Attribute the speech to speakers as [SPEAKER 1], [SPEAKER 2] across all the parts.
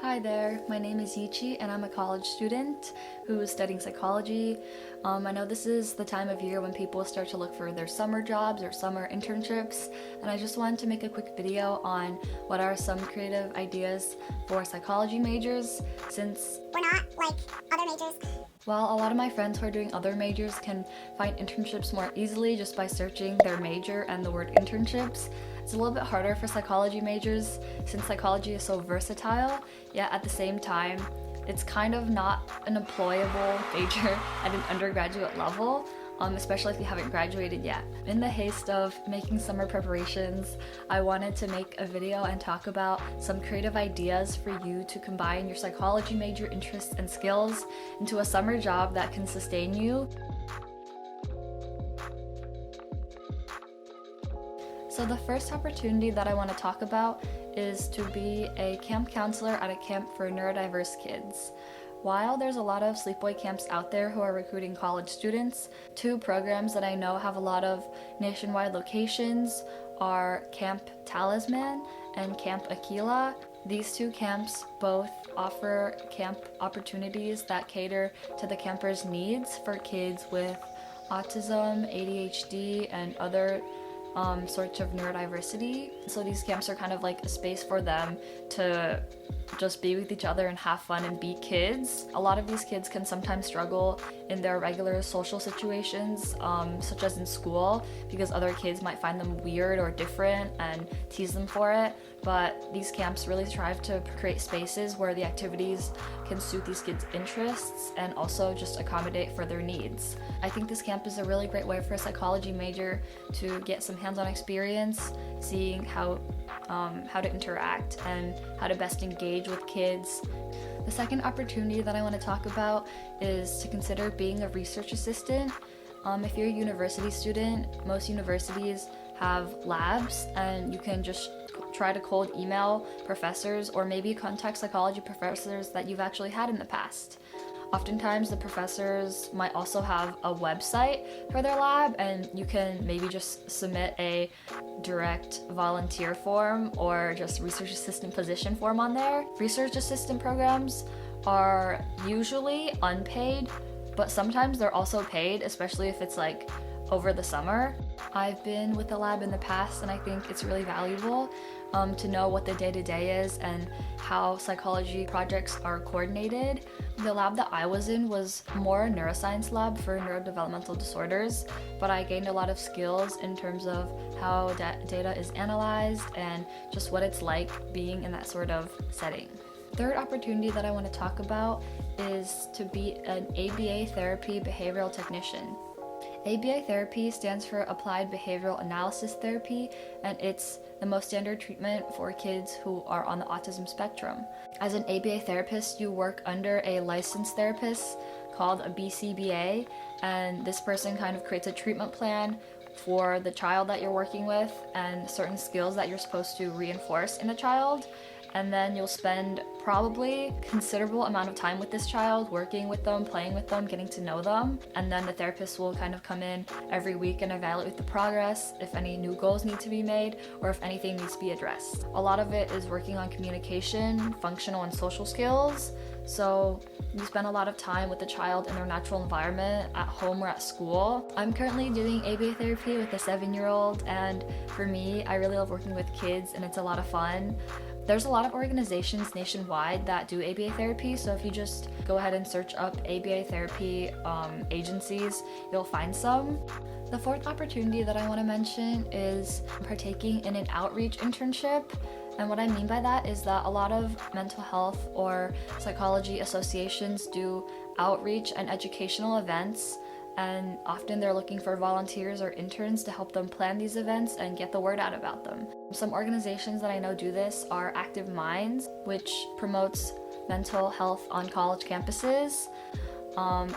[SPEAKER 1] Hi there, my name is Yichi and I'm a college student who is studying psychology. I know this is the time of year when people start to look for their summer jobs or summer internships, and I just wanted to make a quick video on what are some creative ideas for psychology majors, since
[SPEAKER 2] we're not like other majors.
[SPEAKER 1] while a lot of my friends who are doing other majors can find internships more easily just by searching their major and the word internships, it's a little bit harder for psychology majors since psychology is so versatile, yet at the same time, it's kind of not an employable major at an undergraduate level, especially if you haven't graduated yet. In the haste of making summer preparations, I wanted to make a video and talk about some creative ideas for you to combine your psychology major interests and skills into a summer job that can sustain you. So the first opportunity that I want to talk about is to be a camp counselor at a camp for neurodiverse kids. While there's a lot of sleepaway camps out there who are recruiting college students, two programs that I know have a lot of nationwide locations are Camp Talisman and Camp Aquila. These two camps both offer camp opportunities that cater to the campers' needs for kids with autism, ADHD, and other sorts of neurodiversity. So these camps are kind of like a space for them to just be with each other and have fun and be kids. A lot of these kids can sometimes struggle in their regular social situations, such as in school, because other kids might find them weird or different and tease them for it. But these camps really strive to create spaces where the activities can suit these kids' interests and also just accommodate for their needs. I think this camp is a really great way for a psychology major to get some hands-on experience, seeing how to interact and how to best engage with kids. The second opportunity that I want to talk about is to consider being a research assistant. If you're a university student, most universities have labs and you can just try to cold email professors or maybe contact psychology professors that you've actually had in the past. Oftentimes the professors might also have a website for their lab, and you can maybe just submit a direct volunteer form or just research assistant position form on there. Research assistant programs are usually unpaid, but sometimes they're also paid, especially if it's like over the summer. I've been with the lab in the past and I think it's really valuable to know what the day-to-day is and how psychology projects are coordinated. The lab that I was in was more a neuroscience lab for neurodevelopmental disorders, but I gained a lot of skills in terms of how data is analyzed and just what it's like being in that sort of setting. Third opportunity that I want to talk about is to be an ABA therapy behavioral technician. ABA therapy stands for Applied Behavioral Analysis Therapy, and it's the most standard treatment for kids who are on the autism spectrum. As an ABA therapist, you work under a licensed therapist called a BCBA, and this person kind of creates a treatment plan for the child that you're working with and certain skills that you're supposed to reinforce in a child. And then you'll spend probably considerable amount of time with this child, working with them, playing with them, getting to know them. And then the therapist will kind of come in every week and evaluate the progress, if any new goals need to be made, or if anything needs to be addressed. A lot of it is working on communication, functional and social skills. So you spend a lot of time with the child in their natural environment, at home or at school. I'm currently doing ABA therapy with a 7-year-old, and for me, I really love working with kids and it's a lot of fun. There's a lot of organizations nationwide that do ABA therapy, so if you just go ahead and search up ABA therapy agencies, you'll find some. The fourth opportunity that I want to mention is partaking in an outreach internship. And what I mean by that is that a lot of mental health or psychology associations do outreach and educational events, and often they're looking for volunteers or interns to help them plan these events and get the word out about them. Some organizations that I know do this are Active Minds, which promotes mental health on college campuses,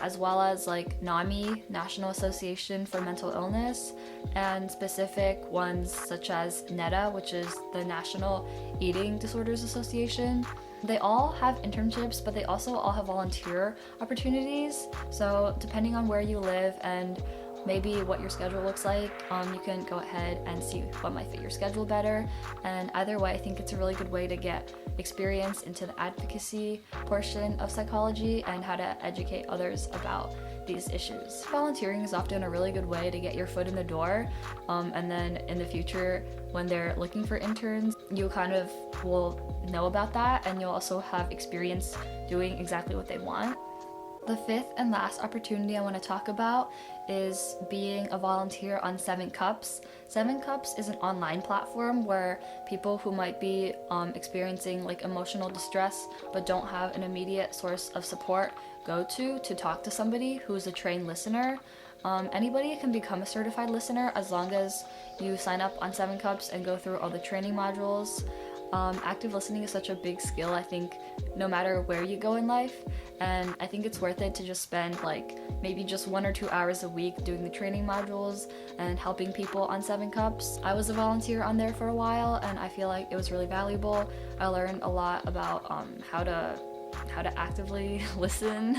[SPEAKER 1] as well as like NAMI, National Association for Mental Illness, and specific ones such as NEDA, which is the National Eating Disorders Association. They all have internships, but they also all have volunteer opportunities. So depending on where you live and maybe what your schedule looks like. You can go ahead and see what might fit your schedule better. And either way, I think it's a really good way to get experience into the advocacy portion of psychology and how to educate others about these issues. Volunteering is often a really good way to get your foot in the door, and then in the future, when they're looking for interns, you kind of will know about that, and you'll also have experience doing exactly what they want. The fifth and last opportunity I want to talk about is being a volunteer on 7 Cups. 7 Cups is an online platform where people who might be experiencing like emotional distress but don't have an immediate source of support go to talk to somebody who's a trained listener. Anybody can become a certified listener as long as you sign up on 7 Cups and go through all the training modules. Active listening is such a big skill, I think, no matter where you go in life, and I think it's worth it to just spend like maybe just 1 or 2 hours a week doing the training modules and helping people on 7 Cups. I was a volunteer on there for a while, and I feel like it was really valuable. I learned a lot about how to actively listen.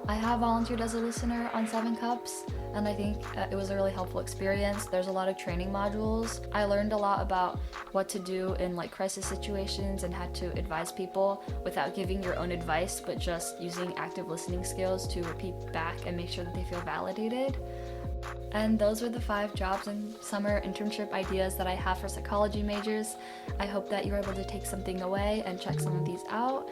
[SPEAKER 1] I have volunteered as a listener on 7 Cups, and I think it was a really helpful experience. There's a lot of training modules. I learned a lot about what to do in like crisis situations and how to advise people without giving your own advice, but just using active listening skills to repeat back and make sure that they feel validated. And those were the 5 jobs and summer internship ideas that I have for psychology majors. I hope that you were able to take something away and check some of these out.